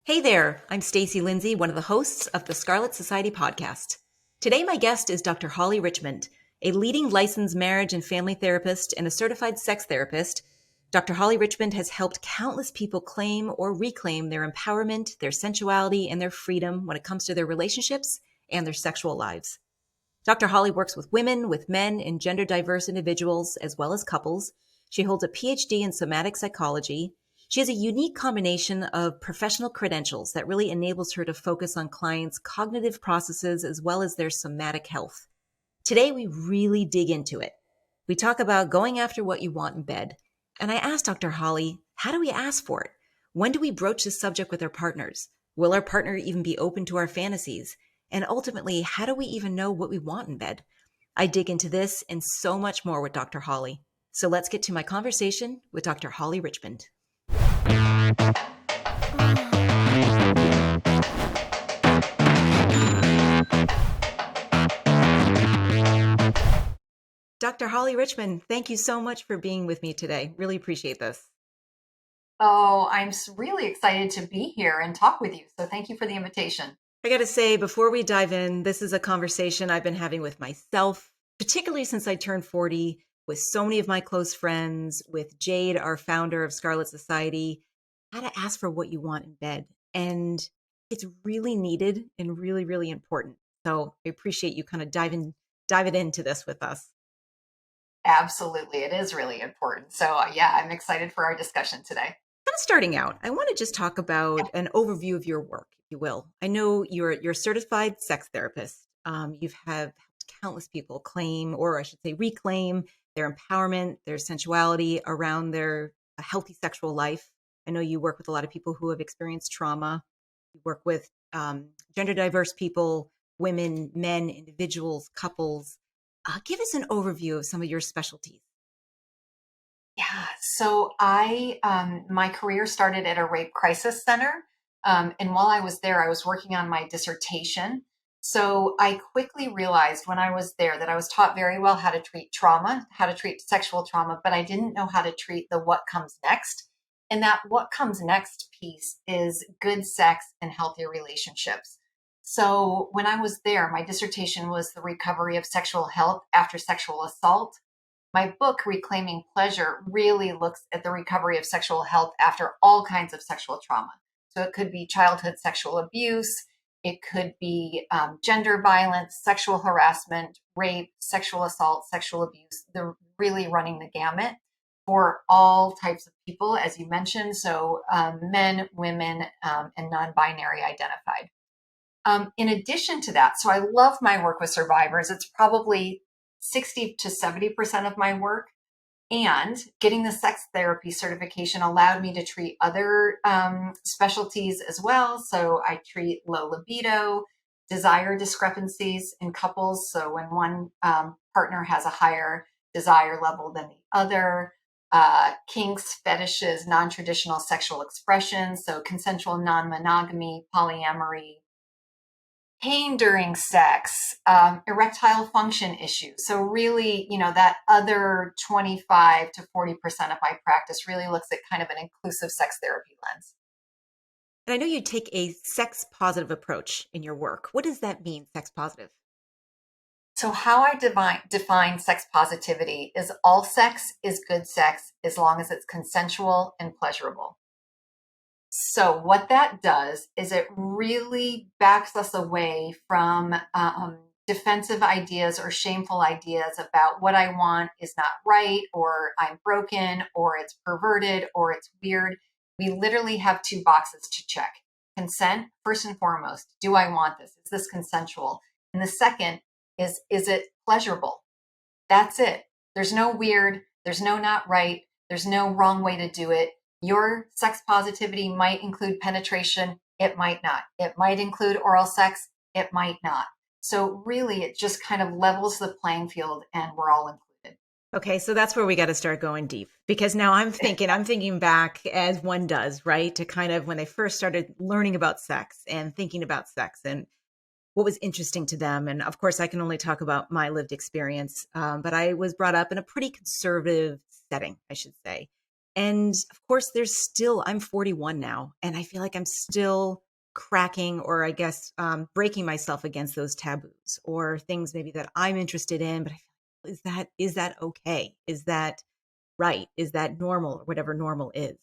Hey there, I'm Stacey Lindsay, one of the hosts of the Scarlet Society podcast. Today, my guest is Dr. Holly Richmond, a leading licensed marriage and family therapist and a certified sex therapist. Dr. Holly Richmond has helped countless people claim or reclaim their empowerment, their sensuality, and their freedom when it comes to their relationships and their sexual lives. Dr. Holly works with women, with men, and gender diverse individuals, as well as couples. She holds a PhD in somatic psychology. She has a unique combination of professional credentials that really enables her to focus on clients' cognitive processes as well as their somatic health. Today, we really dig into it. We talk about going after what you want in bed. And I asked Dr. Holly, how do we ask for it? When do we broach this subject with our partners? Will our partner even be open to our fantasies? And ultimately, how do we even know what we want in bed? I dig into this and so much more with Dr. Holly. So let's get to my conversation with Dr. Holly Richmond. Dr. Holly Richmond, thank you so much for being with me today. Really appreciate this. Oh, really excited to be here and talk with you. So thank you for the invitation. I got to say, before we dive in, this is a conversation I've been having with myself, particularly since I turned 40, with so many of my close friends, with Jade, our founder of Scarlet Society, how to ask for what you want in bed. And it's really needed and really, really important. So I appreciate you kind of diving into this with us. Absolutely. It is really important. So, yeah, I'm excited for our discussion today. Kind of starting out, I want to just talk about an overview of your work, if you will. I know you're a certified sex therapist. You've have helped countless people claim, or I should say, reclaim their empowerment, their sensuality around their healthy sexual life. I know you work with a lot of people who have experienced trauma. You work with gender diverse people, women, men, individuals, couples. Give us an overview of some of your specialties. Yeah. So my career started at a rape crisis center. And while I was there, I was working on my dissertation. So I quickly realized when I was there that I was taught very well how to treat trauma, how to treat sexual trauma, but I didn't know how to treat the what comes next. And that what comes next piece is good sex and healthy relationships. So when I was there, my dissertation was the recovery of sexual health after sexual assault. My book, Reclaiming Pleasure, really looks at the recovery of sexual health after all kinds of sexual trauma. So it could be childhood sexual abuse, it could be gender violence, sexual harassment, rape, sexual assault, sexual abuse. They're really running the gamut for all types of people, as you mentioned. So men, women, and non binary identified. In addition to that, so I love my work with survivors. It's probably 60 to 70% of my work. And getting the sex therapy certification allowed me to treat other specialties as well. So I treat low libido, desire discrepancies in couples. So when one partner has a higher desire level than the other, kinks, fetishes, non traditional sexual expressions. So consensual non monogamy, polyamory, pain during sex, erectile function issues. So really, that other 25 to 40% of my practice really looks at kind of an inclusive sex therapy lens. And I know you take a sex positive approach in your work. What does that mean, sex positive? So how I define sex positivity is all sex is good sex as long as it's consensual and pleasurable. So what that does is it really backs us away from defensive ideas or shameful ideas about what I want is not right, or I'm broken, or it's perverted, or it's weird. We literally have two boxes to check. Consent, first and foremost. Do I want this? Is this consensual? And the second is it pleasurable? That's it. There's no weird, there's no not right, there's no wrong way to do it. Your sex positivity might include penetration, it might not. It might include oral sex, it might not. So really, it just kind of levels the playing field and we're all included. Okay, so that's where we got to start going deep because now I'm thinking back as one does, right? To kind of when they first started learning about sex and thinking about sex and what was interesting to them. And of course, I can only talk about my lived experience, but I was brought up in a pretty conservative setting, I should say. And of course, I'm 41 now, and I feel like I'm still cracking, or I guess breaking myself against those taboos or things maybe that I'm interested in. But I feel, is that okay? Is that right? Is that normal, or whatever normal is?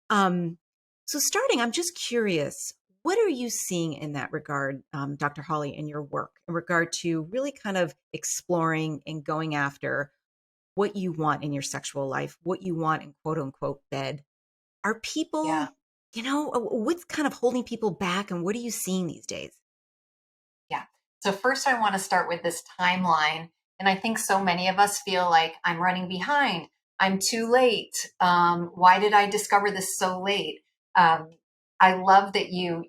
Um, so starting, I'm just curious, what are you seeing in that regard, Dr. Holly, in your work in regard to really kind of exploring and going after what you want in your sexual life, what you want in quote unquote bed? Are Yeah. people, what's kind of holding people back, and what are you seeing these days? Yeah. So first I want to start with this timeline. And I think so many of us feel like I'm running behind. I'm too late. Why did I discover this so late? Um, I love that you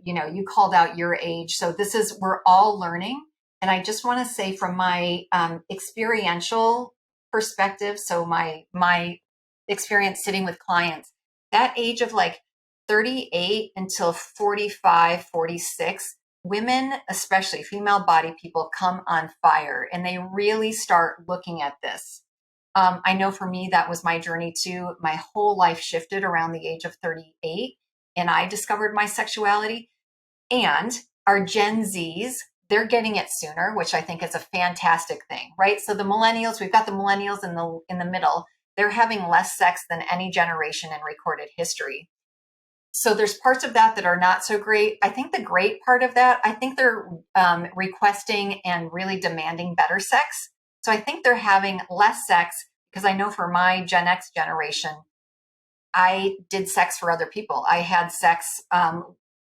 called out your age. So we're all learning. And I just want to say from my experiential perspective, so my experience sitting with clients, that age of like 38 until 45, 46, women, especially female body people, come on fire and they really start looking at this. I know for me, that was my journey too. My whole life shifted around the age of 38, and I discovered my sexuality. And our Gen Zs, they're getting it sooner, which I think is a fantastic thing, right? So the millennials, we've got the millennials in the middle. They're having less sex than any generation in recorded history. So there's parts of that that are not so great. I think the great part of that, I think they're requesting and really demanding better sex. So I think they're having less sex because I know for my Gen X generation, I did sex for other people. I had sex to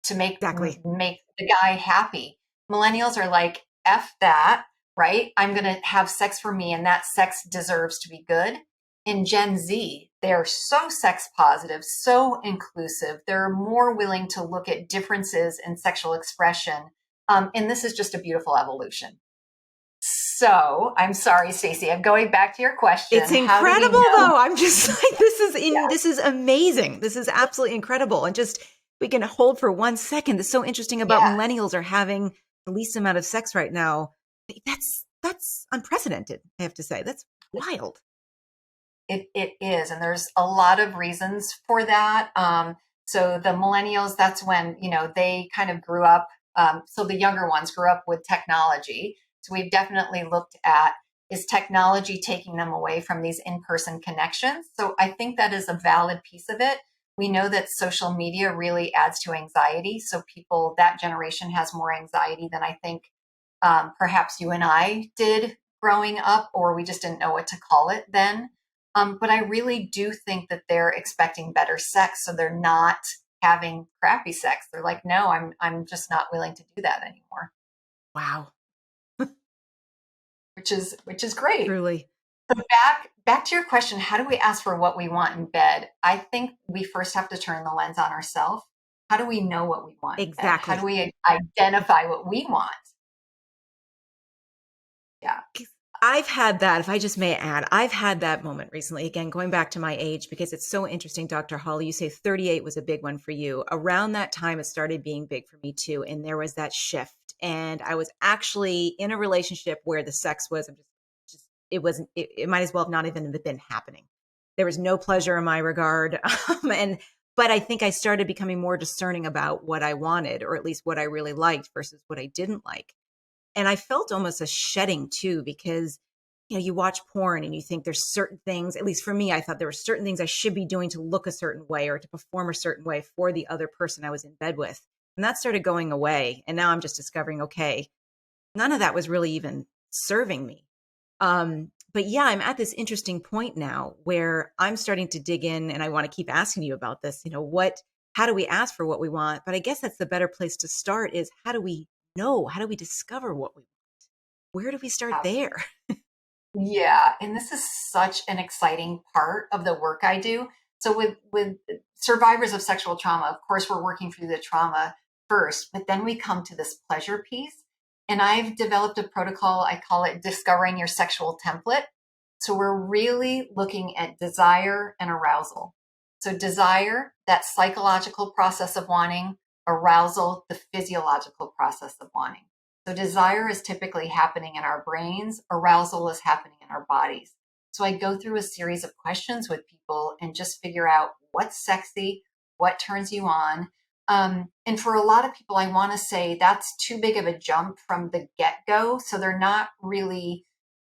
Exactly. make the guy happy. Millennials are like, F that, right? I'm going to have sex for me, and that sex deserves to be good. In Gen Z, they're so sex positive, so inclusive. They're more willing to look at differences in sexual expression. And this is just a beautiful evolution. So I'm sorry, Stacey, I'm going back to your It's question. How do we incredible know? though. I'm just like, Yeah, this is amazing. This is absolutely incredible. And just, we can hold for 1 second. It's so interesting about yeah. millennials are having the least amount of sex right now. That's unprecedented, I have to say. That's wild. It is, and there's a lot of reasons for that. So the millennials, that's when they kind of grew up. So the younger ones grew up with technology. So we've definitely looked at, is technology taking them away from these in-person connections? So I think that is a valid piece of it. We know that social media really adds to anxiety. So people, that generation has more anxiety than I think perhaps you and I did growing up, or we just didn't know what to call it then. But I really do think that they're expecting better sex, so they're not having crappy sex. They're like, no, I'm just not willing to do that anymore, Wow. which is great. Truly. So back to your question, how do we ask for what we want in bed? I think we first have to turn the lens on ourselves. How do we know what we want in bed? How do Exactly. we identify what we want? Yeah. I've had that, if I just may add, I've had that moment recently, again, going back to my age, because it's so interesting, Dr. Holly. You say 38 was a big one for you. Around that time, it started being big for me too. And there was that shift. And I was actually in a relationship where the sex was, it wasn't, it might as well have not even been happening. There was no pleasure in my regard. But I think I started becoming more discerning about what I wanted, or at least what I really liked versus what I didn't like. And I felt almost a shedding too, because you watch porn and you think there's certain things, at least for me, I thought there were certain things I should be doing to look a certain way or to perform a certain way for the other person I was in bed with. And that started going away. And now I'm just discovering, okay, none of that was really even serving me. But yeah, I'm at this interesting point now where I'm starting to dig in, and I want to keep asking you about this. How do we ask for what we want? But I guess that's the better place to start, is how do we know? How do we discover what we want? Where do we start there? Yeah, and this is such an exciting part of the work I do. So with survivors of sexual trauma, of course, we're working through the trauma first, but then we come to this pleasure piece. And I've developed a protocol, I call it discovering your sexual template. So we're really looking at desire and arousal. So desire, that psychological process of wanting; arousal, the physiological process of wanting. So desire is typically happening in our brains, arousal is happening in our bodies. So I go through a series of questions with people and just figure out what's sexy, what turns you on. And for a lot of people, I want to say that's too big of a jump from the get go. So they're not really,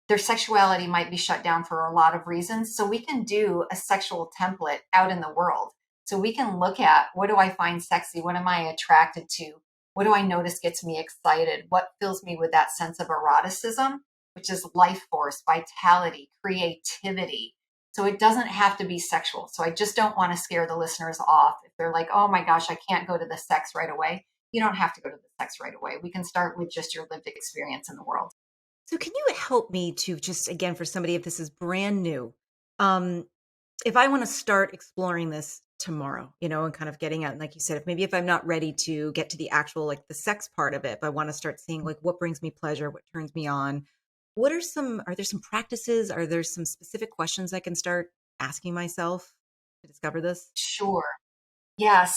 their sexuality might be shut down for a lot of reasons. So we can do a sexual template out in the world. So we can look at, what do I find sexy? What am I attracted to? What do I notice gets me excited? What fills me with that sense of eroticism, which is life force, vitality, creativity. So it doesn't have to be sexual. So I just don't want to scare the listeners off. If they're like, oh my gosh, I can't go to the sex right away. You don't have to go to the sex right away. We can start with just your lived experience in the world. So can you help me to just, again, for somebody, if this is brand new, um, if I want to start exploring this tomorrow, and kind of getting out, like you said, if I'm not ready to get to the actual, like the sex part of it, but I want to start seeing like what brings me pleasure, what turns me on, are there some practices? Are there some specific questions I can start asking myself to discover this? Sure. Yeah,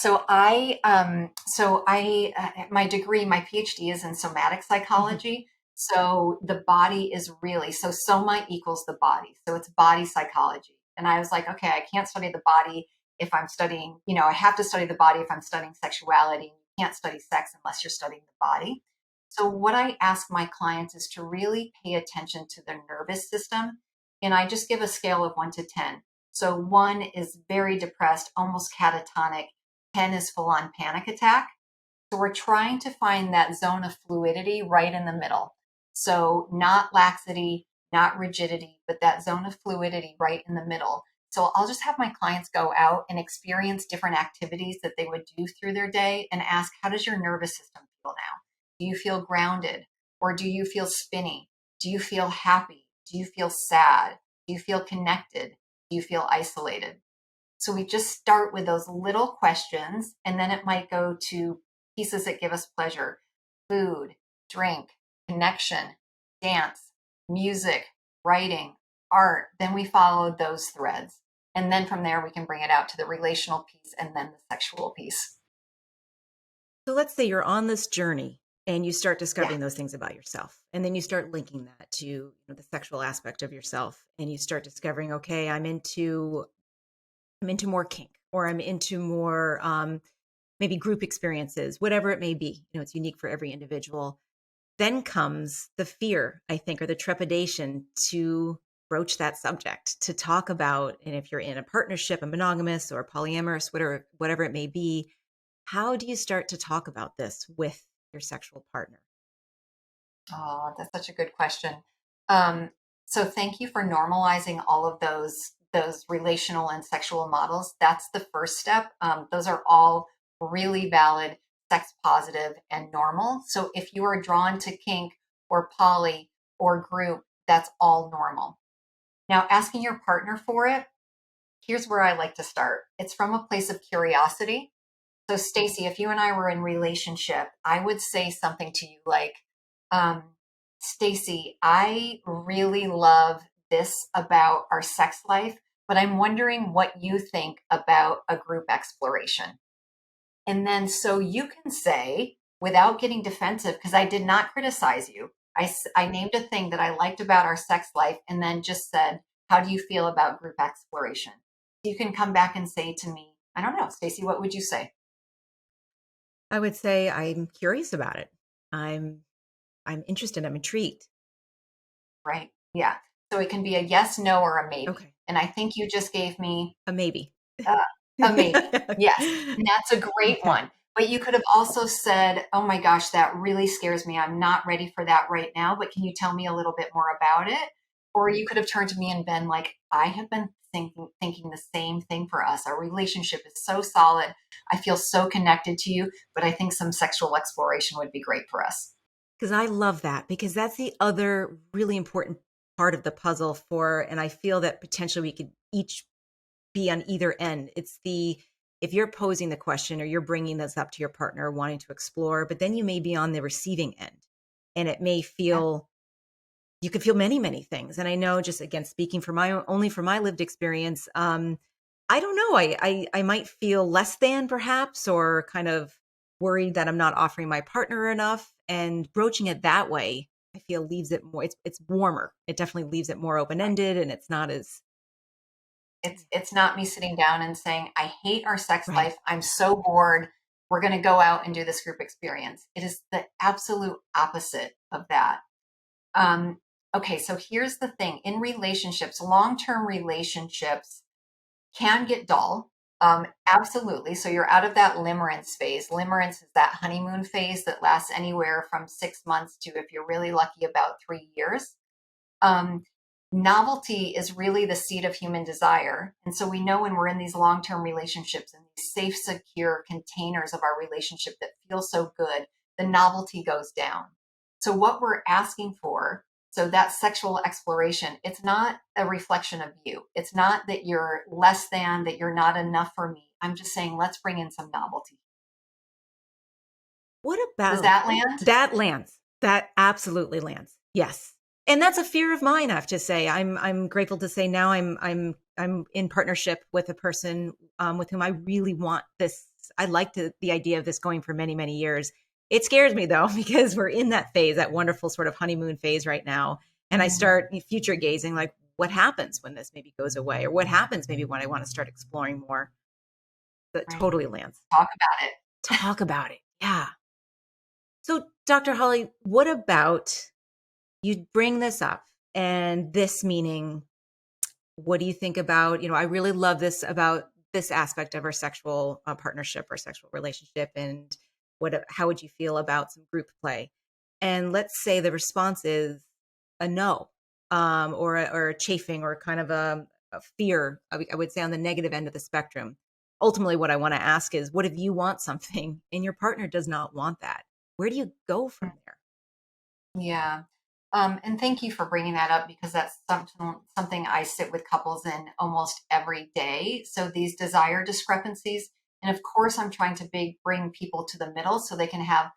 my degree, my PhD is in somatic Mhm. psychology. So the body is really, so soma equals the body. So it's body psychology. And I was like, okay, I can't study the body if I'm studying, I have to study the body if I'm studying sexuality. You can't study sex unless you're studying the body. So what I ask my clients is to really pay attention to their nervous system. And I just give a scale of 1 to 10. So 1 is very depressed, almost catatonic. 10 is full on panic attack. So we're trying to find that zone of fluidity right in the middle. So not laxity, not rigidity, but that zone of fluidity right in the middle. So I'll just have my clients go out and experience different activities that they would do through their day and ask, how does your nervous system feel now? Do you feel grounded or do you feel spinny? Do you feel happy? Do you feel sad? Do you feel connected? Do you feel isolated? So we just start with those little questions, and then it might go to pieces that give us pleasure: food, drink, connection, dance, music, writing, art. Then we follow those threads. And then from there, we can bring it out to the relational piece and then the sexual piece. So let's say you're on this journey and you start Yeah. discovering those things about yourself. And then you start linking that to, the sexual aspect of yourself. And you start discovering, okay, I'm into more kink, or I'm into more maybe group experiences, whatever it may be. It's unique for every individual. Then comes the fear, I think, or the trepidation to broach that subject, to talk about. And if you're in a partnership, a monogamous or polyamorous, whatever it may be, how do you start to talk about this with your sexual partner? Oh, that's such a good question. Um, so thank you for normalizing all of those relational and sexual models. That's the first step. Those are all really valid, sex positive, and normal. So if you are drawn to kink or poly or group, that's all normal. Now, asking your partner for it, here's where I like to start. It's from a place of curiosity. So, Stacy, if you and I were in relationship, I would say something to you like, Stacy, I really love this about our sex life, but I'm wondering what you think about a group exploration. And then so you can say, without getting defensive, because I did not criticize you, I named a thing that I liked about our sex life and then just said, how do you feel about group exploration? You can come back and say to me, I don't know, Stacy, what would you say? I would say I'm curious about it. I'm interested. I'm intrigued. Right. Yeah. So it can be a yes, no, or a maybe. Okay. And I think you just gave me A maybe. uh, a maybe. Yes. And that's a great Okay. one. But you could have also said, oh my gosh, that really scares me. I'm not ready for that right now, but can you tell me a little bit more about it? Or you could have turned to me and been like, I have been thinking the same thing for us. Our relationship is so solid. I feel so connected to you, but I think some sexual exploration would be great for us. Because I love that, because that's the other really important part of the puzzle and I feel that potentially we could each be on either end. If you're posing the question or you're bringing this up to your partner wanting to explore, but then you may be on the receiving end and it may Yeah. feel, you could feel many, many things. And I know, just again, speaking for only for my lived experience, I don't know. I might feel less than perhaps, or kind of worried that I'm not offering my partner enough, and broaching it that way. I feel leaves it more, it's warmer. It definitely leaves it more open-ended, and it's not as It's not me sitting down and saying, I hate our sex right. life. I'm so bored. We're going to go out and do this group experience. It is the absolute opposite of that. Um, okay, so here's the thing. In relationships, long-term relationships can get dull. Absolutely. So you're out of that limerence phase. Limerence is that honeymoon phase that lasts anywhere from 6 months to, if you're really lucky, about 3 years. Um, Novelty is really the seed of human desire. And so we know when we're in these long term relationships and these safe, secure containers of our relationship that feel so good, the novelty goes down. So, what we're asking for, so that sexual exploration, it's not a reflection of you. It's not that you're less than, that you're not enough for me. I'm just saying, let's bring in some novelty. What Does about that land? that lands? That absolutely lands. Yes. And that's a fear of mine, I have to say. I'm grateful to say now I'm in partnership with a person with whom I really want this. I like the idea of this going for many, many years. It scares me though, because we're in that phase, that wonderful sort of honeymoon phase right now. And I Mhm. start future gazing, like what happens when this maybe goes away, or what happens maybe when I want to start exploring more. That Right. totally lands. Talk about it. Talk about it. Yeah. So, Dr. Holly, what about you bring this up and this meaning? What do you think about, I really love this about this aspect of our sexual partnership or sexual relationship. And how would you feel about some group play? And let's say the response is a no, or a chafing, or kind of a fear. I would say on the negative end of the spectrum. Ultimately, what I want to ask is, what if you want something and your partner does not want that? Where do you go from there? Yeah. And thank you for bringing that up because that's something I sit with couples in almost every day. So these desire discrepancies, and of course, I'm trying to bring people to the middle so they can have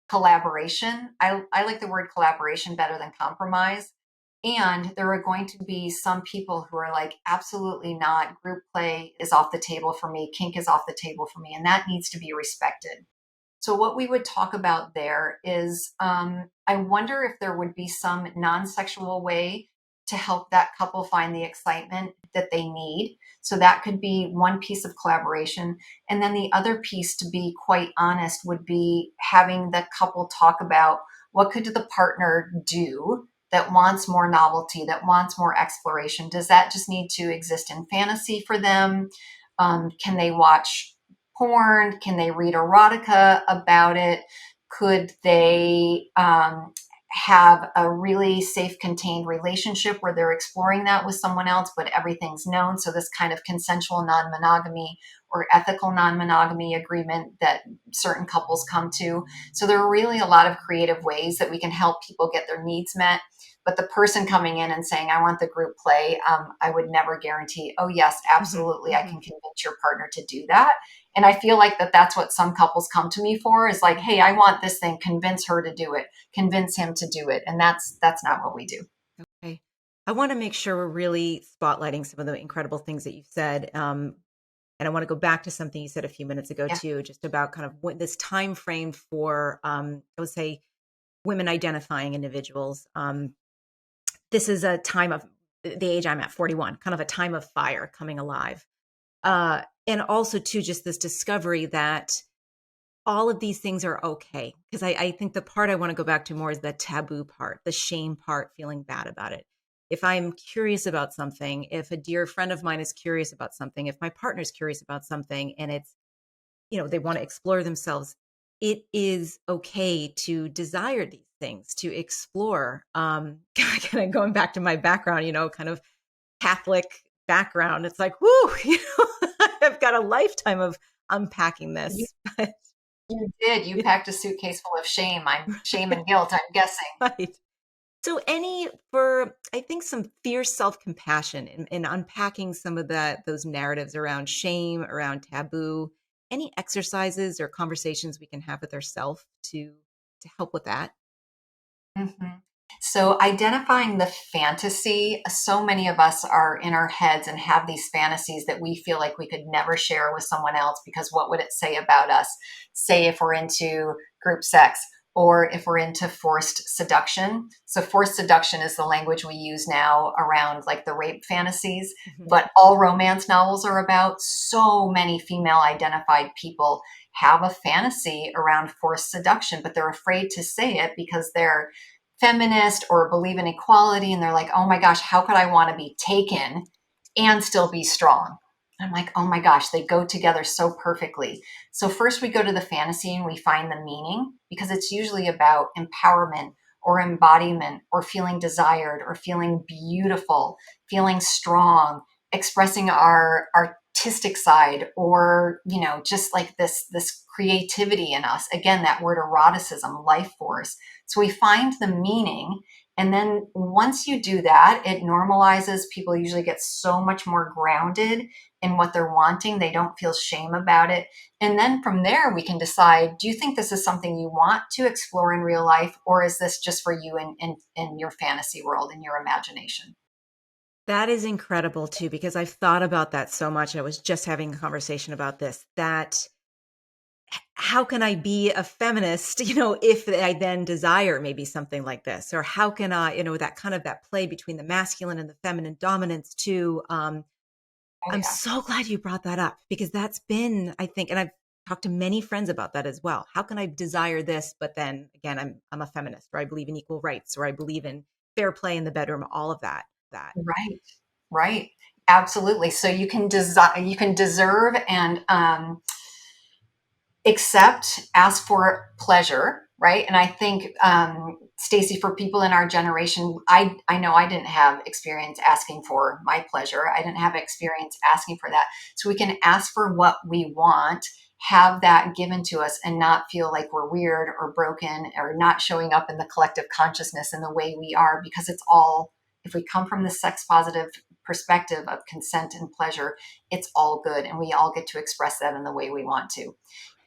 collaboration. I like the word collaboration better than compromise. And there are going to be some people who are like, absolutely not. Group play is off the table for me. Kink is off the table for me. And that needs to be respected. So, what we would talk about there is I wonder if there would be some non sexual way to help that couple find the excitement that they need. So, that could be one piece of collaboration. And then the other piece, to be quite honest, would be having the couple talk about what could the partner do that wants more novelty, that wants more exploration. Does that just need to exist in fantasy for them? Can they watch porn? Can they read erotica about it? Could they have a really safe, contained relationship where they're exploring that with someone else, but everything's known? So, this kind of consensual non monogamy or ethical non monogamy agreement that certain couples come to. So, there are really a lot of creative ways that we can help people get their needs met. But the person coming in and saying, I want the group play, I would never guarantee, oh, yes, Hmm. absolutely, I Hmm. can convince your partner to do that. And I feel like that's what some couples come to me for is like, hey, I want this thing, convince her to do it, convince him to do it. And that's not what we do. Okay. I want to make sure we're really spotlighting some of the incredible things that you've said. And I want to go back to something you said a few minutes ago Yeah. too, just about kind of what this time frame for, I would say, women identifying individuals. This is a time of the age I'm at, 41, kind of a time of fire coming alive. And also too, just this discovery that all of these things are okay. Because I think the part I want to go back to more is the taboo part, the shame part, feeling bad about it. If I'm curious about something, if a dear friend of mine is curious about something, if my partner's curious about something and it's, they want to explore themselves, it is okay to desire these things, to explore. Kind of going back to my background, kind of Catholic background. It's like, whoo, I've got a lifetime of unpacking You, this. you did. You packed a suitcase full of shame. Shame and guilt, I'm guessing. Right. So for I think some fierce self-compassion in unpacking some of those narratives around shame, around taboo, any exercises or conversations we can have with ourselves to help with that. Mhm. So, identifying the fantasy, so many of us are in our heads and have these fantasies that we feel like we could never share with someone else because what would it say about us? Say, if we're into group sex, or if we're into forced seduction. So forced seduction is the language we use now around like the rape fantasies, Mhm. but all romance novels are about. So many female identified people have a fantasy around forced seduction, but they're afraid to say it because they're feminist or believe in equality. And they're like, oh my gosh, how could I want to be taken and still be strong? I'm like, oh my gosh, they go together so perfectly. So, first we go to the fantasy and we find the meaning because it's usually about empowerment or embodiment or feeling desired or feeling beautiful, feeling strong, expressing our artistic side or, just like this creativity in us. Again, that word eroticism, life force. So, we find the meaning. And then once you do that, it normalizes. People usually get so much more grounded in what they're wanting. They don't feel shame about it. And then from there, we can decide, do you think this is something you want to explore in real life? Or is this just for you in your fantasy world, in your imagination? That is incredible too, because I've thought about that so much. I was just having a conversation about this, that how can I be a feminist, if I then desire maybe something like this? Or how can I, that kind of that play between the masculine and the feminine dominance too. Oh, I'm yeah. so glad you brought that up because that's been, I think, and I've talked to many friends about that as well. How can I desire this, but then again, I'm a feminist, or I believe in equal rights, or I believe in fair play in the bedroom, all of that. That. Right. Right. Absolutely. So you can design, you can deserve and accept, ask for pleasure, right? And I think, Stacy, for people in our generation, I know I didn't have experience asking for my pleasure. I didn't have experience asking for that. So we can ask for what we want, have that given to us, and not feel like we're weird or broken or not showing up in the collective consciousness in the way we are, because it's all, if we come from the sex positive perspective of consent and pleasure, it's all good. And we all get to express that in the way we want to.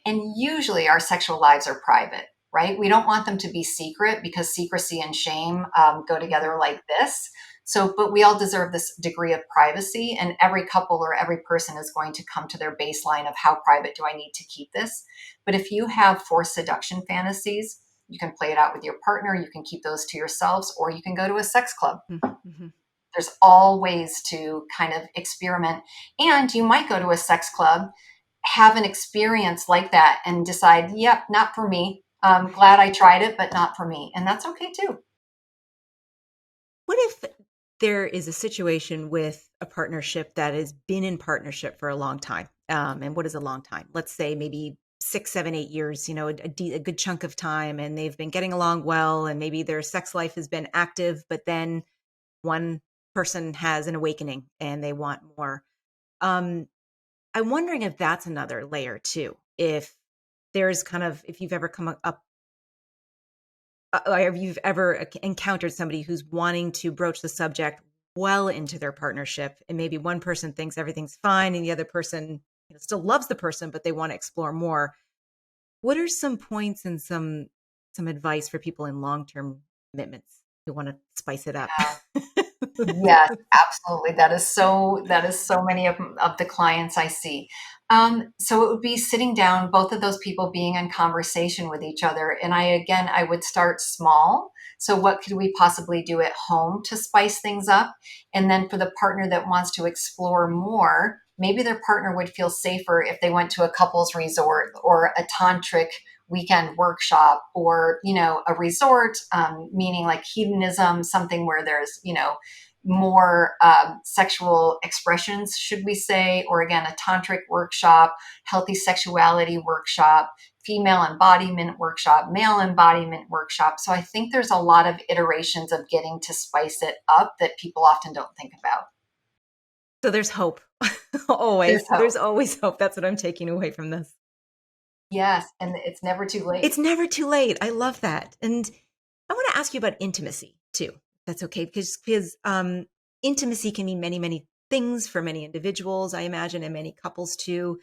And usually our sexual lives are private, right? We don't want them to be secret because secrecy and shame go together like this. So, but we all deserve this degree of privacy, and every couple or every person is going to come to their baseline of how private do I need to keep this. But if you have forced seduction fantasies, you can play it out with your partner, you can keep those to yourselves, or you can go to a sex club. Mm-hmm. There's all ways to kind of experiment. And you might go to a sex club, have an experience like that, and decide, yep, not for me. I'm glad I tried it, but not for me. And that's okay too. What if there is a situation with a partnership that has been in partnership for a long time? And what is a long time? Let's say maybe 6, 7, 8 years, a good chunk of time, and they've been getting along well, and maybe their sex life has been active, but then one person has an awakening and they want more. Um, I'm wondering if that's another layer too. If there's kind of, if you've ever come up or if you've ever encountered somebody who's wanting to broach the subject well into their partnership, and maybe one person thinks everything's fine and the other person still loves the person, but they want to explore more. What are some points and some advice for people in long-term commitments who want to spice it up? Yes, absolutely. That is so many of the clients I see. So it would be sitting down, both of those people being in conversation with each other. And I would start small. So what could we possibly do at home to spice things up? And then for the partner that wants to explore more, maybe their partner would feel safer if they went to a couples resort or a tantric weekend workshop, or a resort, meaning like hedonism, something where there's more sexual expressions, should we say, or again, a tantric workshop, healthy sexuality workshop, female embodiment workshop, male embodiment workshop. So I think there's a lot of iterations of getting to spice it up that people often don't think about. So there's hope. There's Always. hope. There's always hope. That's what I'm taking away from this. Yes, and it's never too late. It's never too late. I love that. And I want to ask you about intimacy too. That's okay, because intimacy can mean many, many things for many individuals, I imagine, and many couples too.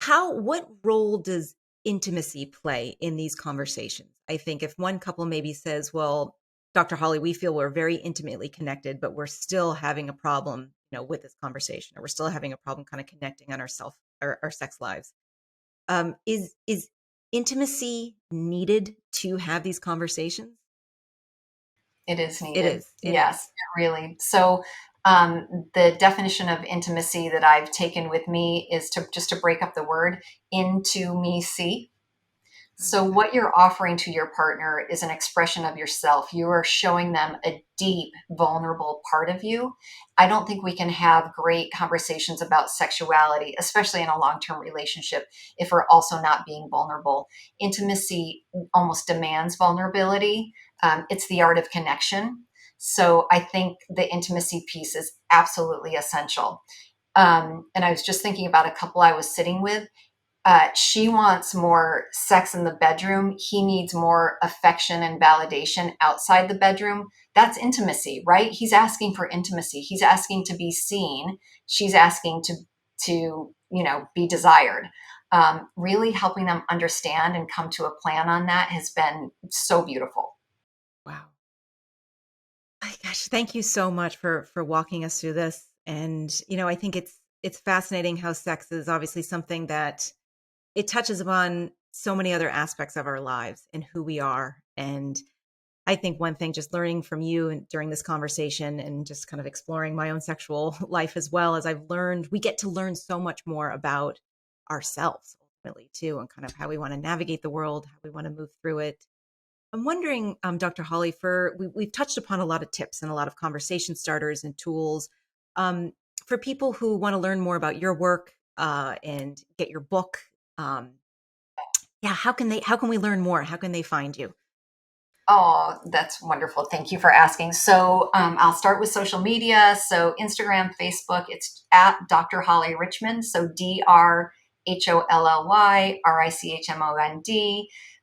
What role does intimacy play in these conversations? I think if one couple maybe says, well, Dr. Holly, we feel we're very intimately connected, but we're still having a problem, with this conversation, or we're still having a problem kind of connecting on our sex lives. Is intimacy needed to have these conversations? It is It needed. is. Yes, really. So, the definition of intimacy that I've taken with me is to break up the word into me see. So, what you're offering to your partner is an expression of yourself. You are showing them a deep, vulnerable part of you. I don't think we can have great conversations about sexuality, especially in a long term relationship, if we're also not being vulnerable. Intimacy almost demands vulnerability, it's the art of connection. So, I think the intimacy piece is absolutely essential. And I was just thinking about a couple I was sitting with. She wants more sex in the bedroom. He needs more affection and validation outside the bedroom. That's intimacy, right? He's asking for intimacy. He's asking to be seen. She's asking to be desired. Really helping them understand and come to a plan on that has been so beautiful. Wow. My gosh, thank you so much for walking us through this. And I think it's fascinating how sex is obviously something that it touches upon so many other aspects of our lives and who we are. And I think one thing, just learning from you and during this conversation and just kind of exploring my own sexual life as well, as I've learned, we get to learn so much more about ourselves ultimately too, and kind of how we want to navigate the world, how we want to move through it. I'm wondering, Dr. Holly, we've touched upon a lot of tips and a lot of conversation starters and tools. For people who want to learn more about your work and get your book, how can we learn more? How can they find you? Oh, that's wonderful. Thank you for asking. So I'll start with social media. So Instagram, Facebook, it's at Dr. Holly Richmond. So DrHollyrIchmond.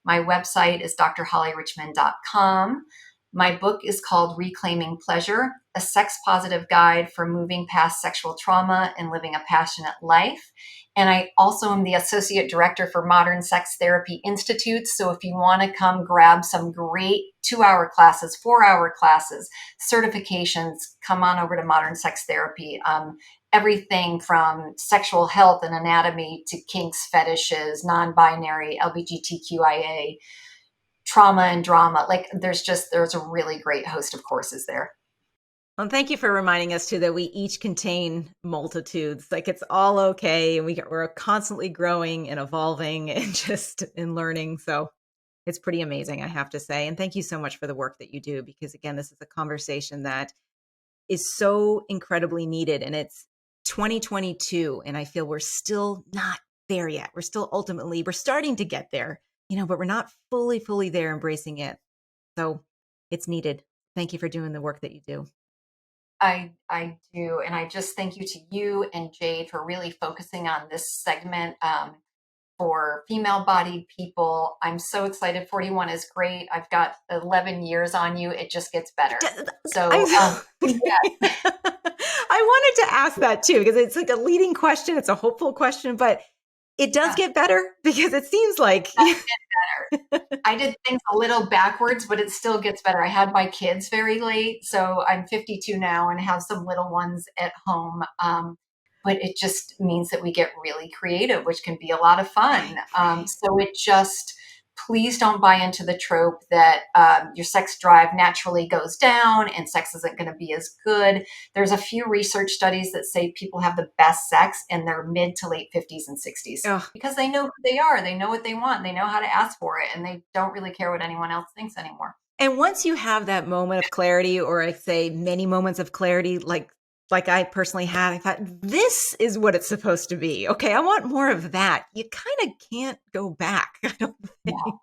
My website is drhollyrichmond.com. My book is called Reclaiming Pleasure, a sex positive guide for moving past sexual trauma and living a passionate life. And I also am the associate director for Modern Sex Therapy Institute. So if you want to come grab some great 2-hour classes, 4-hour classes, certifications, come on over to Modern Sex Therapy. Everything from sexual health and anatomy to kinks, fetishes, non-binary, LGBTQIA, trauma and drama. Like there's a really great host of courses there. Well, thank you for reminding us too that we each contain multitudes. Like it's all okay, and we're constantly growing and evolving and just in learning. So it's pretty amazing, I have to say. And thank you so much for the work that you do, because again, this is a conversation that is so incredibly needed, and it's 2022, and I feel we're still not there yet. We're starting to get there, but we're not fully there embracing it. So it's needed. Thank you for doing the work that you do. I do. And I just thank you and Jade for really focusing on this segment for female-bodied people. I'm so excited. 41 is great. I've got 11 years on you. It just gets better. So yeah. I wanted to ask that too, because it's like a leading question. It's a hopeful question, but it does get better, because it seems like it gets better. I did things a little backwards, but it still gets better. I had my kids very late, so I'm 52 now and have some little ones at home. But it just means that we get really creative, which can be a lot of fun. Please don't buy into the trope that your sex drive naturally goes down and sex isn't going to be as good. There's a few research studies that say people have the best sex in their mid to late 50s and 60s because they know who they are. They know what they want. They know how to ask for it, and they don't really care what anyone else thinks anymore. And once you have that moment of clarity, or I say many moments of clarity, like I personally had, I thought, this is what it's supposed to be. Okay, I want more of that. You kind of can't go back, I don't think. No.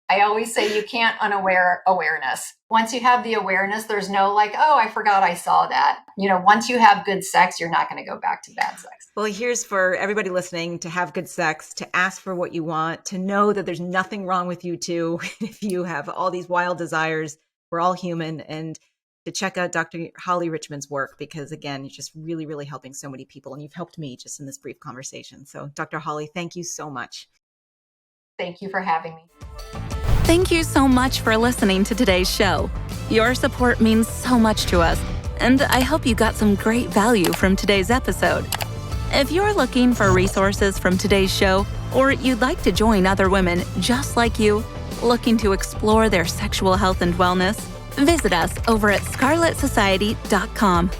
I always say you can't unaware awareness. Once you have the awareness, there's no like, oh, I forgot I saw that. Once you have good sex, you're not going to go back to bad sex. Well, here's for everybody listening: to have good sex, to ask for what you want, to know that there's nothing wrong with you too. If you have all these wild desires, we're all human. And to check out Dr. Holly Richmond's work, because again, you're just really, really helping so many people, and you've helped me just in this brief conversation. So Dr. Holly, thank you so much. Thank you for having me. Thank you so much for listening to today's show. Your support means so much to us, and I hope you got some great value from today's episode. If you're looking for resources from today's show, or you'd like to join other women just like you, looking to explore their sexual health and wellness, visit us over at scarletsociety.com.